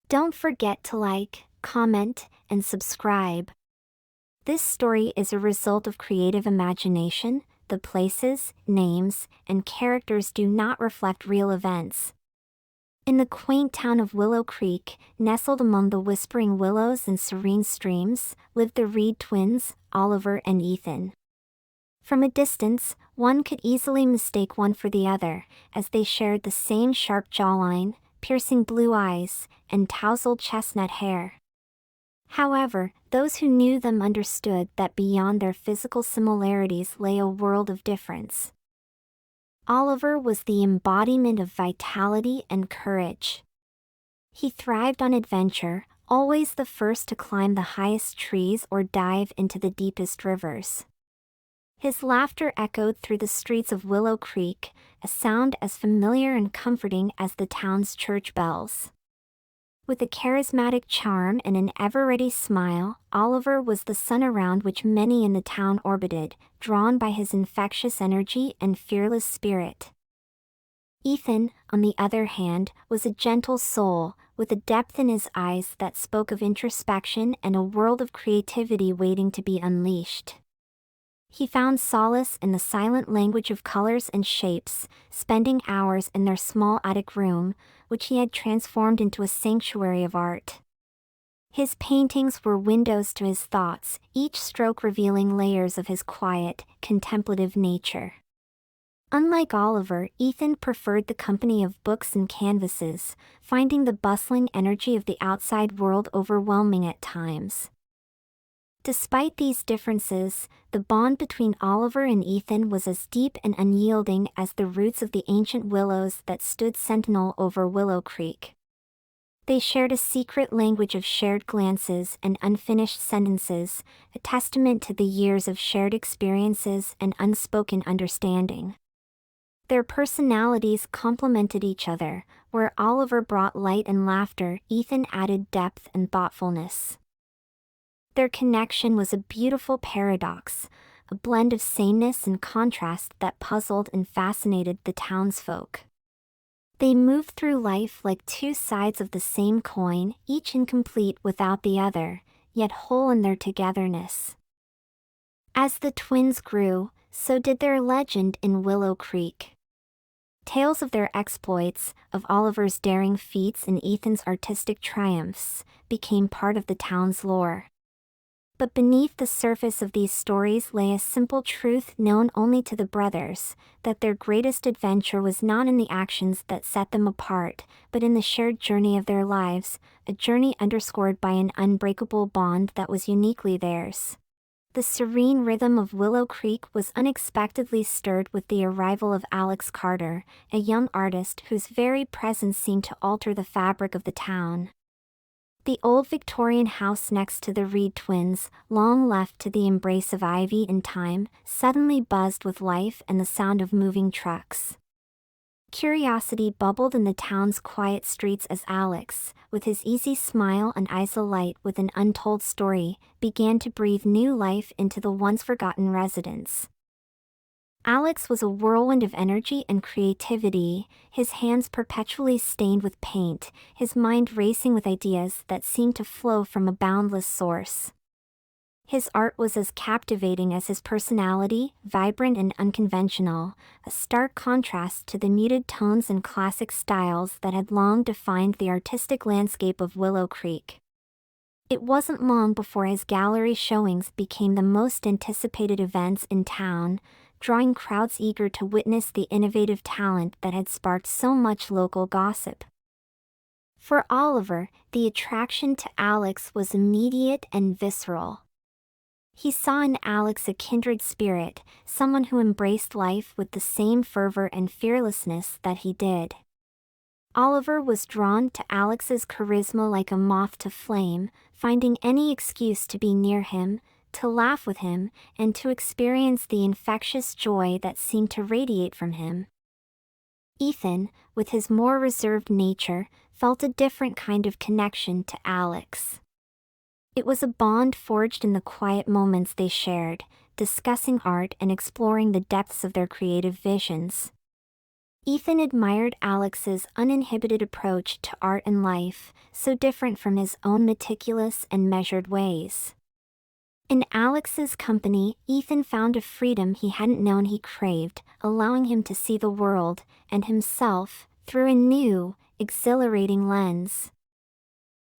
Don't forget to like, comment, and subscribe. This story is a result of creative imagination. The places, names, and characters do not reflect real events. In the quaint town of Willow Creek, nestled among the whispering willows and serene streams, lived the Reed twins, Oliver and Ethan. From a distance, one could easily mistake one for the other, as they shared the same sharp jawline, piercing blue eyes, and tousled chestnut hair. However, those who knew them understood that beyond their physical similarities lay a world of difference. Oliver was the embodiment of vitality and courage. He thrived on adventure, always the first to climb the highest trees or dive into the deepest rivers. His laughter echoed through the streets of Willow Creek, a sound as familiar and comforting as the town's church bells. With a charismatic charm and an ever-ready smile, Oliver was the sun around which many in the town orbited, drawn by his infectious energy and fearless spirit. Ethan, on the other hand, was a gentle soul, with a depth in his eyes that spoke of introspection and a world of creativity waiting to be unleashed. He found solace in the silent language of colors and shapes, spending hours in their small attic room, which he had transformed into a sanctuary of art. His paintings were windows to his thoughts, each stroke revealing layers of his quiet, contemplative nature. Unlike Oliver, Ethan preferred the company of books and canvases, finding the bustling energy of the outside world overwhelming at times. Despite these differences, the bond between Oliver and Ethan was as deep and unyielding as the roots of the ancient willows that stood sentinel over Willow Creek. They shared a secret language of shared glances and unfinished sentences, a testament to the years of shared experiences and unspoken understanding. Their personalities complemented each other, where Oliver brought light and laughter, Ethan added depth and thoughtfulness. Their connection was a beautiful paradox, a blend of sameness and contrast that puzzled and fascinated the townsfolk. They moved through life like two sides of the same coin, each incomplete without the other, yet whole in their togetherness. As the twins grew, so did their legend in Willow Creek. Tales of their exploits, of Oliver's daring feats and Ethan's artistic triumphs, became part of the town's lore. But beneath the surface of these stories lay a simple truth known only to the brothers, that their greatest adventure was not in the actions that set them apart, but in the shared journey of their lives, a journey underscored by an unbreakable bond that was uniquely theirs. The serene rhythm of Willow Creek was unexpectedly stirred with the arrival of Alex Carter, a young artist whose very presence seemed to alter the fabric of the town. The old Victorian house next to the Reed twins, long left to the embrace of ivy and time, suddenly buzzed with life and the sound of moving trucks. Curiosity bubbled in the town's quiet streets as Alex, with his easy smile and eyes alight with an untold story, began to breathe new life into the once forgotten residents. Alex was a whirlwind of energy and creativity, his hands perpetually stained with paint, his mind racing with ideas that seemed to flow from a boundless source. His art was as captivating as his personality, vibrant and unconventional, a stark contrast to the muted tones and classic styles that had long defined the artistic landscape of Willow Creek. It wasn't long before his gallery showings became the most anticipated events in town, drawing crowds eager to witness the innovative talent that had sparked so much local gossip. For Oliver, the attraction to Alex was immediate and visceral. He saw in Alex a kindred spirit, someone who embraced life with the same fervor and fearlessness that he did. Oliver was drawn to Alex's charisma like a moth to flame, finding any excuse to be near him, to laugh with him, and to experience the infectious joy that seemed to radiate from him. Ethan, with his more reserved nature, felt a different kind of connection to Alex. It was a bond forged in the quiet moments they shared, discussing art and exploring the depths of their creative visions. Ethan admired Alex's uninhibited approach to art and life, so different from his own meticulous and measured ways. In Alex's company, Ethan found a freedom he hadn't known he craved, allowing him to see the world, and himself, through a new, exhilarating lens.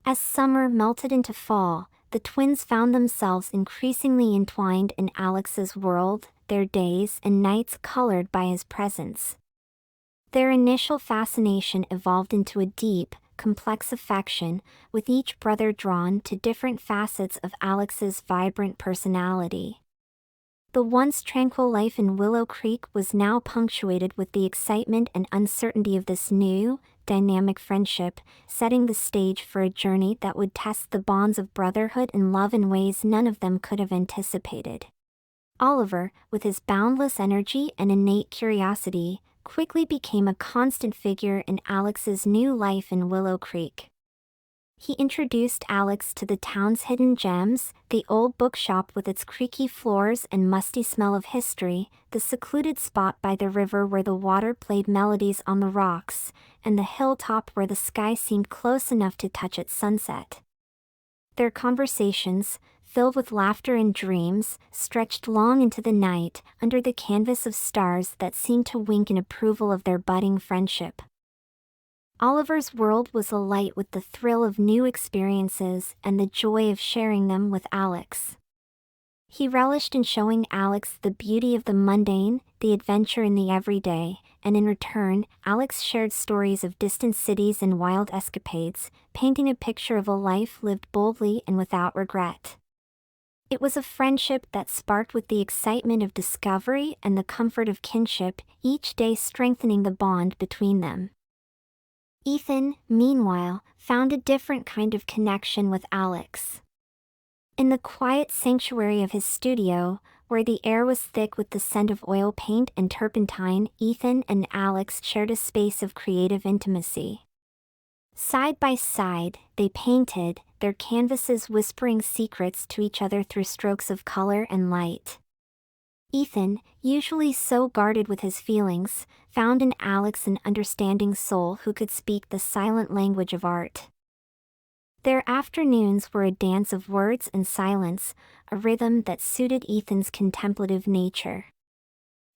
As summer melted into fall, the twins found themselves increasingly entwined in Alex's world, their days and nights colored by his presence. Their initial fascination evolved into a deep, complex affection, with each brother drawn to different facets of Alex's vibrant personality. The once tranquil life in Willow Creek was now punctuated with the excitement and uncertainty of this new, dynamic friendship, setting the stage for a journey that would test the bonds of brotherhood and love in ways none of them could have anticipated. Oliver, with his boundless energy and innate curiosity, quickly became a constant figure in Alex's new life in Willow Creek. He introduced Alex to the town's hidden gems, the old bookshop with its creaky floors and musty smell of history, the secluded spot by the river where the water played melodies on the rocks, and the hilltop where the sky seemed close enough to touch at sunset. Their conversations, filled with laughter and dreams, stretched long into the night, under the canvas of stars that seemed to wink in approval of their budding friendship. Oliver's world was alight with the thrill of new experiences and the joy of sharing them with Alex. He relished in showing Alex the beauty of the mundane, the adventure in the everyday, and in return, Alex shared stories of distant cities and wild escapades, painting a picture of a life lived boldly and without regret. It was a friendship that sparked with the excitement of discovery and the comfort of kinship, each day strengthening the bond between them. Ethan, meanwhile, found a different kind of connection with Alex. In the quiet sanctuary of his studio, where the air was thick with the scent of oil paint and turpentine, Ethan and Alex shared a space of creative intimacy. Side by side, they painted, their canvases whispering secrets to each other through strokes of color and light. Ethan, usually so guarded with his feelings, found in Alex an understanding soul who could speak the silent language of art. Their afternoons were a dance of words and silence, a rhythm that suited Ethan's contemplative nature.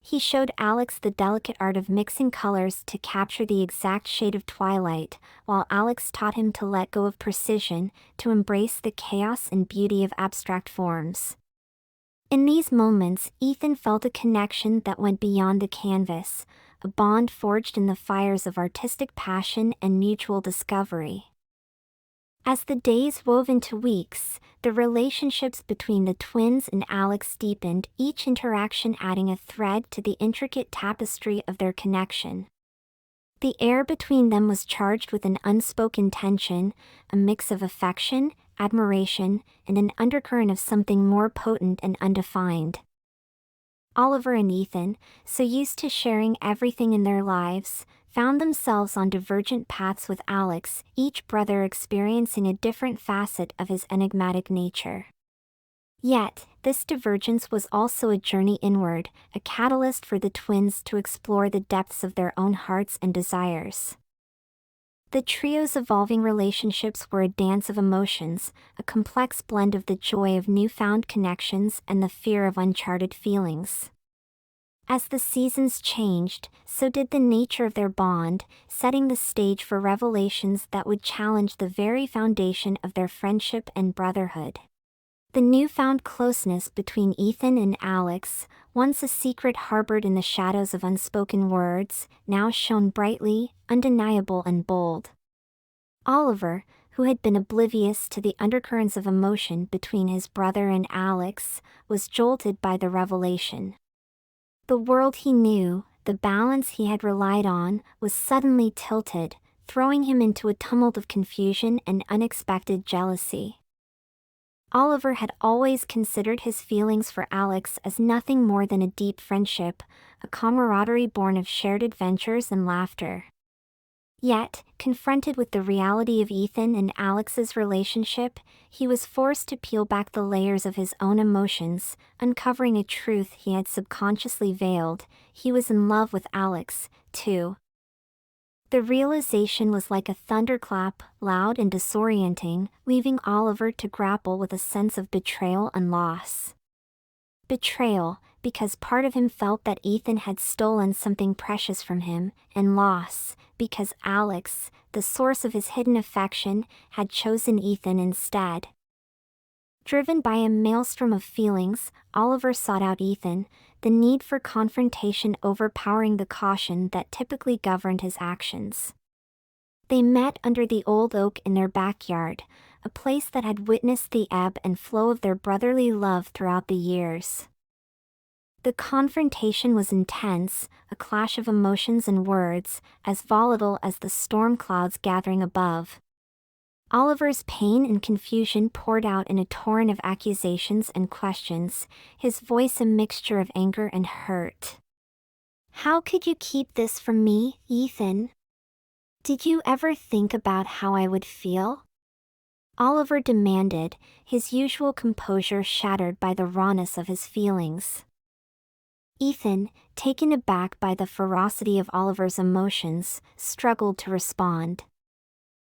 He showed Alex the delicate art of mixing colors to capture the exact shade of twilight, while Alex taught him to let go of precision, to embrace the chaos and beauty of abstract forms. In these moments, Ethan felt a connection that went beyond the canvas, a bond forged in the fires of artistic passion and mutual discovery. As the days wove into weeks, the relationships between the twins and Alex deepened, each interaction adding a thread to the intricate tapestry of their connection. The air between them was charged with an unspoken tension, a mix of affection, admiration, and an undercurrent of something more potent and undefined. Oliver and Ethan, so used to sharing everything in their lives, found themselves on divergent paths with Alex, each brother experiencing a different facet of his enigmatic nature. Yet, this divergence was also a journey inward, a catalyst for the twins to explore the depths of their own hearts and desires. The trio's evolving relationships were a dance of emotions, a complex blend of the joy of newfound connections and the fear of uncharted feelings. As the seasons changed, so did the nature of their bond, setting the stage for revelations that would challenge the very foundation of their friendship and brotherhood. The newfound closeness between Ethan and Alex, once a secret harbored in the shadows of unspoken words, now shone brightly, undeniable and bold. Oliver, who had been oblivious to the undercurrents of emotion between his brother and Alex, was jolted by the revelation. The world he knew, the balance he had relied on, was suddenly tilted, throwing him into a tumult of confusion and unexpected jealousy. Oliver had always considered his feelings for Alex as nothing more than a deep friendship, a camaraderie born of shared adventures and laughter. Yet, confronted with the reality of Ethan and Alex's relationship, he was forced to peel back the layers of his own emotions, uncovering a truth he had subconsciously veiled. He was in love with Alex, too. The realization was like a thunderclap, loud and disorienting, leaving Oliver to grapple with a sense of betrayal and loss. Betrayal, because part of him felt that Ethan had stolen something precious from him, and loss, because Alex, the source of his hidden affection, had chosen Ethan instead. Driven by a maelstrom of feelings, Oliver sought out Ethan, the need for confrontation overpowering the caution that typically governed his actions. They met under the old oak in their backyard, a place that had witnessed the ebb and flow of their brotherly love throughout the years. The confrontation was intense, a clash of emotions and words, as volatile as the storm clouds gathering above. Oliver's pain and confusion poured out in a torrent of accusations and questions, his voice a mixture of anger and hurt. "How could you keep this from me, Ethan? Did you ever think about how I would feel?" Oliver demanded, his usual composure shattered by the rawness of his feelings. Ethan, taken aback by the ferocity of Oliver's emotions, struggled to respond.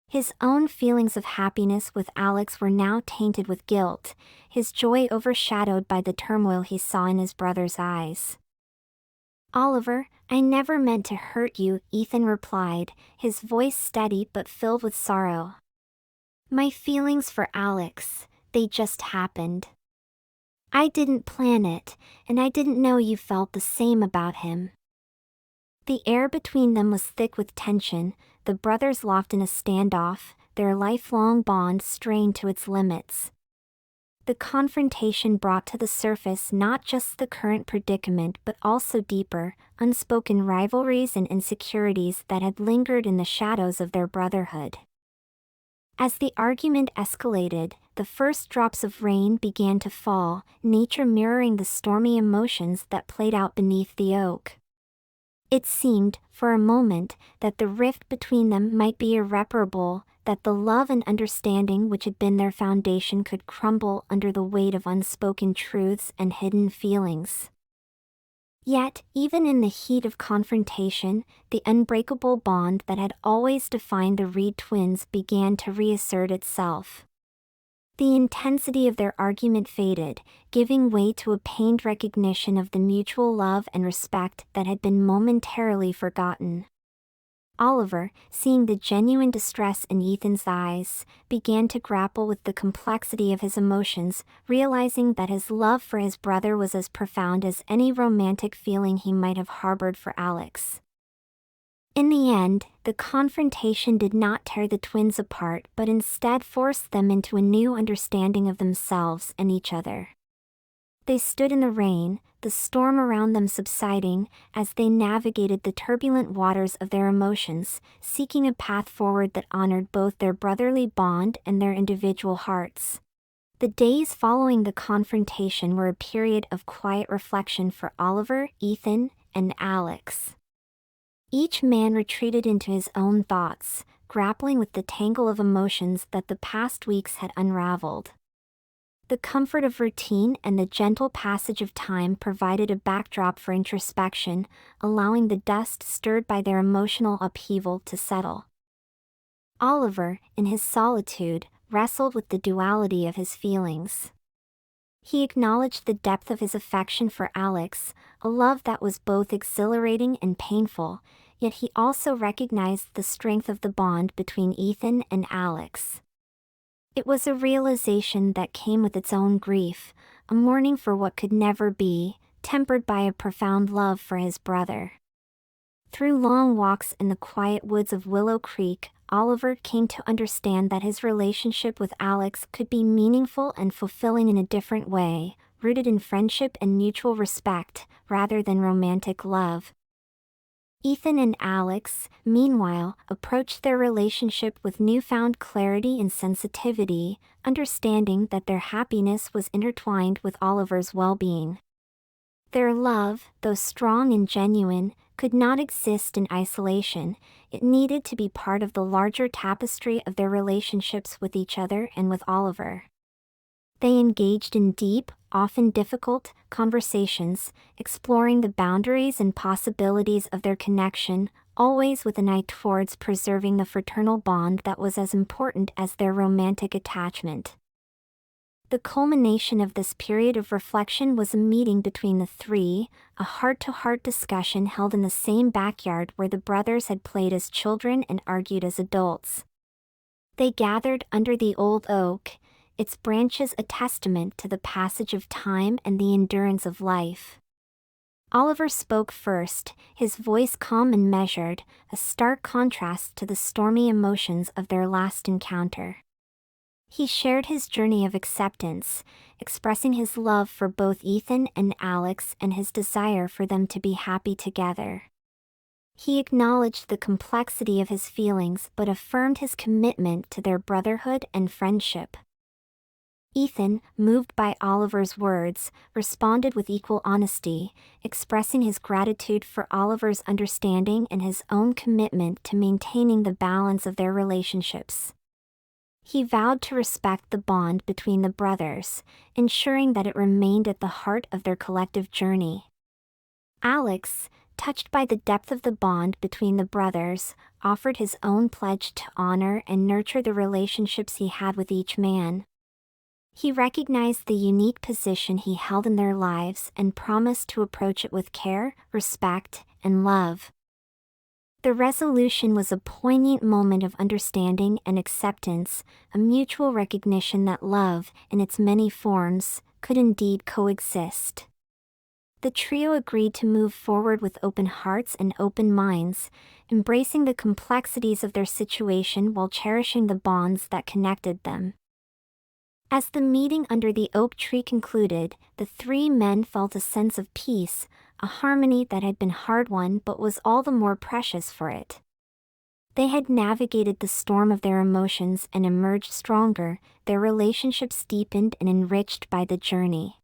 His own feelings of happiness with Alex were now tainted with guilt, his joy overshadowed by the turmoil he saw in his brother's eyes. "Oliver, I never meant to hurt you," Ethan replied, his voice steady but filled with sorrow. "My feelings for Alex, they just happened. I didn't plan it, and I didn't know you felt the same about him." The air between them was thick with tension, the brothers locked in a standoff, their lifelong bond strained to its limits. The confrontation brought to the surface not just the current predicament but also deeper, unspoken rivalries and insecurities that had lingered in the shadows of their brotherhood. As the argument escalated, the first drops of rain began to fall, nature mirroring the stormy emotions that played out beneath the oak. It seemed, for a moment, that the rift between them might be irreparable, that the love and understanding which had been their foundation could crumble under the weight of unspoken truths and hidden feelings. Yet, even in the heat of confrontation, the unbreakable bond that had always defined the Reed twins began to reassert itself. The intensity of their argument faded, giving way to a pained recognition of the mutual love and respect that had been momentarily forgotten. Oliver, seeing the genuine distress in Ethan's eyes, began to grapple with the complexity of his emotions, realizing that his love for his brother was as profound as any romantic feeling he might have harbored for Alex. In the end, the confrontation did not tear the twins apart but instead forced them into a new understanding of themselves and each other. They stood in the rain, the storm around them subsiding, as they navigated the turbulent waters of their emotions, seeking a path forward that honored both their brotherly bond and their individual hearts. The days following the confrontation were a period of quiet reflection for Oliver, Ethan, and Alex. Each man retreated into his own thoughts, grappling with the tangle of emotions that the past weeks had unraveled. The comfort of routine and the gentle passage of time provided a backdrop for introspection, allowing the dust stirred by their emotional upheaval to settle. Oliver, in his solitude, wrestled with the duality of his feelings. He acknowledged the depth of his affection for Alex, a love that was both exhilarating and painful, yet he also recognized the strength of the bond between Ethan and Alex. It was a realization that came with its own grief, a mourning for what could never be, tempered by a profound love for his brother. Through long walks in the quiet woods of Willow Creek, Oliver came to understand that his relationship with Alex could be meaningful and fulfilling in a different way, rooted in friendship and mutual respect, rather than romantic love. Ethan and Alex, meanwhile, approached their relationship with newfound clarity and sensitivity, understanding that their happiness was intertwined with Oliver's well-being. Their love, though strong and genuine, could not exist in isolation. It needed to be part of the larger tapestry of their relationships with each other and with Oliver. They engaged in deep, often difficult, conversations, exploring the boundaries and possibilities of their connection, always with an eye towards preserving the fraternal bond that was as important as their romantic attachment. The culmination of this period of reflection was a meeting between the three, a heart-to-heart discussion held in the same backyard where the brothers had played as children and argued as adults. They gathered under the old oak, its branches a testament to the passage of time and the endurance of life. Oliver spoke first, his voice calm and measured, a stark contrast to the stormy emotions of their last encounter. He shared his journey of acceptance, expressing his love for both Ethan and Alex and his desire for them to be happy together. He acknowledged the complexity of his feelings but affirmed his commitment to their brotherhood and friendship. Ethan, moved by Oliver's words, responded with equal honesty, expressing his gratitude for Oliver's understanding and his own commitment to maintaining the balance of their relationships. He vowed to respect the bond between the brothers, ensuring that it remained at the heart of their collective journey. Alex, touched by the depth of the bond between the brothers, offered his own pledge to honor and nurture the relationships he had with each man. He recognized the unique position he held in their lives and promised to approach it with care, respect, and love. The resolution was a poignant moment of understanding and acceptance, a mutual recognition that love, in its many forms, could indeed coexist. The trio agreed to move forward with open hearts and open minds, embracing the complexities of their situation while cherishing the bonds that connected them. As the meeting under the oak tree concluded, the three men felt a sense of peace, a harmony that had been hard-won but was all the more precious for it. They had navigated the storm of their emotions and emerged stronger, their relationships deepened and enriched by the journey.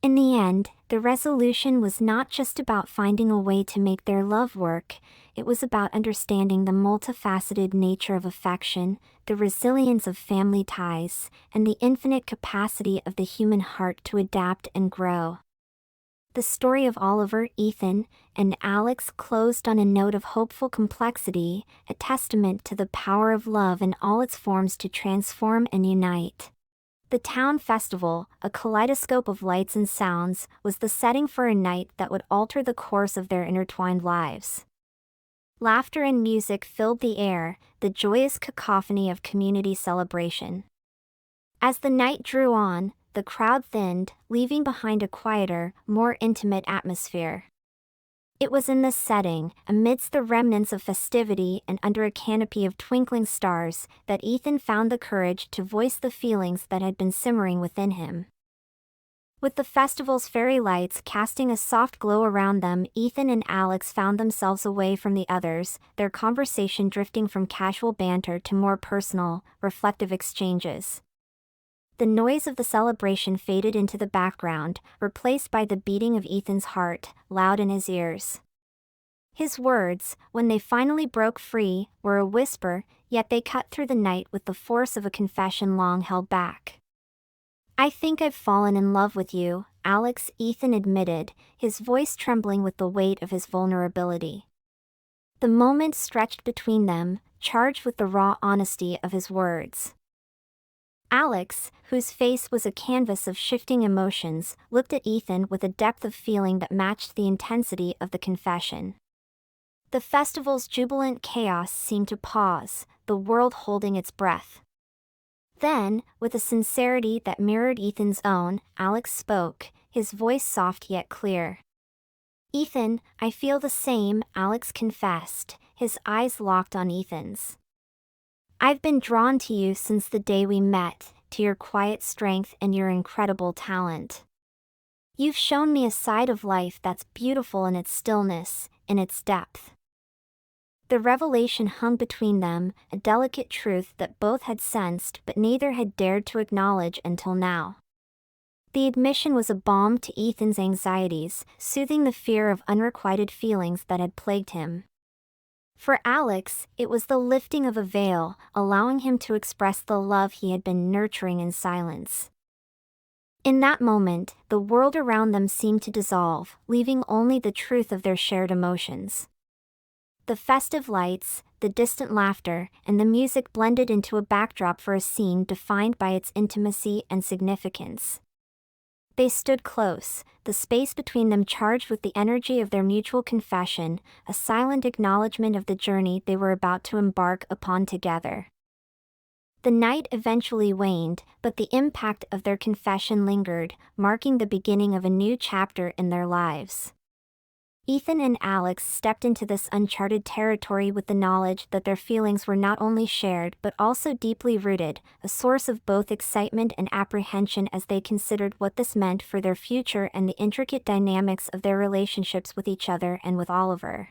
In the end, the resolution was not just about finding a way to make their love work, it was about understanding the multifaceted nature of affection, the resilience of family ties, and the infinite capacity of the human heart to adapt and grow. The story of Oliver, Ethan, and Alex closed on a note of hopeful complexity, a testament to the power of love in all its forms to transform and unite. The town festival, a kaleidoscope of lights and sounds, was the setting for a night that would alter the course of their intertwined lives. Laughter and music filled the air, the joyous cacophony of community celebration. As the night drew on, the crowd thinned, leaving behind a quieter, more intimate atmosphere. It was in this setting, amidst the remnants of festivity and under a canopy of twinkling stars, that Ethan found the courage to voice the feelings that had been simmering within him. With the festival's fairy lights casting a soft glow around them, Ethan and Alex found themselves away from the others, their conversation drifting from casual banter to more personal, reflective exchanges. The noise of the celebration faded into the background, replaced by the beating of Ethan's heart, loud in his ears. His words, when they finally broke free, were a whisper, yet they cut through the night with the force of a confession long held back. "I think I've fallen in love with you," Alex, Ethan admitted, his voice trembling with the weight of his vulnerability. The moment stretched between them, charged with the raw honesty of his words. Alex, whose face was a canvas of shifting emotions, looked at Ethan with a depth of feeling that matched the intensity of the confession. The festival's jubilant chaos seemed to pause, the world holding its breath. Then, with a sincerity that mirrored Ethan's own, Alex spoke, his voice soft yet clear. "Ethan, I feel the same," Alex confessed, his eyes locked on Ethan's. "I've been drawn to you since the day we met, to your quiet strength and your incredible talent. You've shown me a side of life that's beautiful in its stillness, in its depth." The revelation hung between them, a delicate truth that both had sensed but neither had dared to acknowledge until now. The admission was a balm to Ethan's anxieties, soothing the fear of unrequited feelings that had plagued him. For Alex, it was the lifting of a veil, allowing him to express the love he had been nurturing in silence. In that moment, the world around them seemed to dissolve, leaving only the truth of their shared emotions. The festive lights, the distant laughter, and the music blended into a backdrop for a scene defined by its intimacy and significance. They stood close, the space between them charged with the energy of their mutual confession, a silent acknowledgement of the journey they were about to embark upon together. The night eventually waned, but the impact of their confession lingered, marking the beginning of a new chapter in their lives. Ethan and Alex stepped into this uncharted territory with the knowledge that their feelings were not only shared but also deeply rooted, a source of both excitement and apprehension as they considered what this meant for their future and the intricate dynamics of their relationships with each other and with Oliver.